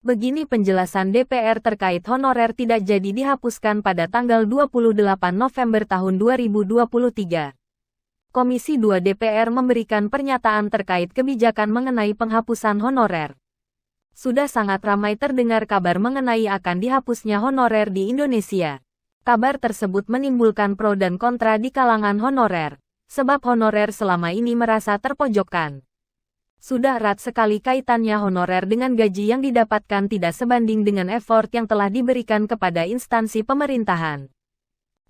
Begini penjelasan DPR terkait honorer tidak jadi dihapuskan pada tanggal 28 November tahun 2023. Komisi 2 DPR memberikan pernyataan terkait kebijakan mengenai penghapusan honorer. Sudah sangat ramai terdengar kabar mengenai akan dihapusnya honorer di Indonesia. Kabar tersebut menimbulkan pro dan kontra di kalangan honorer, sebab honorer selama ini merasa terpojokkan. Sudah erat sekali kaitannya honorer dengan gaji yang didapatkan tidak sebanding dengan effort yang telah diberikan kepada instansi pemerintahan.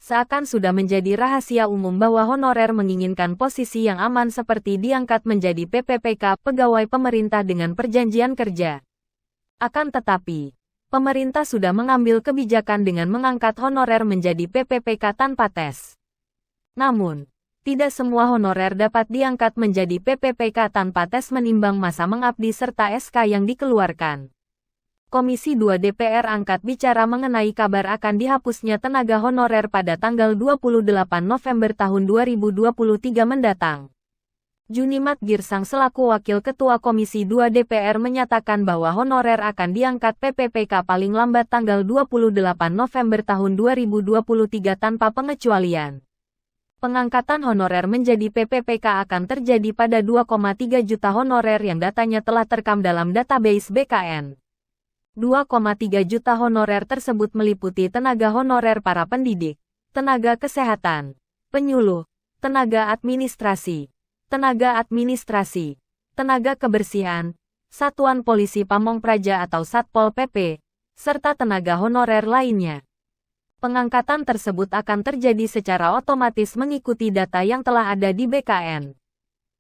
Seakan sudah menjadi rahasia umum bahwa honorer menginginkan posisi yang aman seperti diangkat menjadi PPPK, pegawai pemerintah dengan perjanjian kerja. Akan tetapi, pemerintah sudah mengambil kebijakan dengan mengangkat honorer menjadi PPPK tanpa tes. Namun, tidak semua honorer dapat diangkat menjadi PPPK tanpa tes menimbang masa mengabdi serta SK yang dikeluarkan. Komisi 2 DPR angkat bicara mengenai kabar akan dihapusnya tenaga honorer pada tanggal 28 November tahun 2023 mendatang. Junimat Girsang selaku Wakil Ketua Komisi 2 DPR menyatakan bahwa honorer akan diangkat PPPK paling lambat tanggal 28 November tahun 2023 tanpa pengecualian. Pengangkatan honorer menjadi PPPK akan terjadi pada 2,3 juta honorer yang datanya telah terekam dalam database BKN. 2,3 juta honorer tersebut meliputi tenaga honorer para pendidik, tenaga kesehatan, penyuluh, tenaga administrasi, tenaga kebersihan, Satuan Polisi Pamong Praja atau Satpol PP, serta tenaga honorer lainnya. Pengangkatan tersebut akan terjadi secara otomatis mengikuti data yang telah ada di BKN.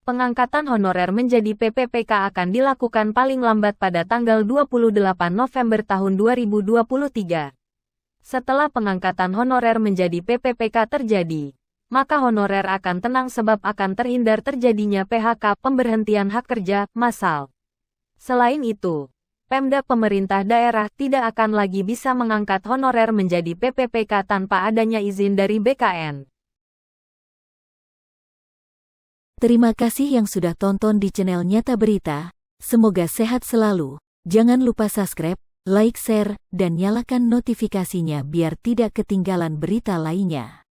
Pengangkatan honorer menjadi PPPK akan dilakukan paling lambat pada tanggal 28 November tahun 2023. Setelah pengangkatan honorer menjadi PPPK terjadi, maka honorer akan tenang sebab akan terhindar terjadinya PHK, pemberhentian hak kerja, massal. Selain itu, Pemda pemerintah daerah tidak akan lagi bisa mengangkat honorer menjadi PPPK tanpa adanya izin dari BKN. Terima kasih yang sudah tonton di channel Nyata Berita. Semoga sehat selalu. Jangan lupa subscribe, like, share, dan nyalakan notifikasinya biar tidak ketinggalan berita lainnya.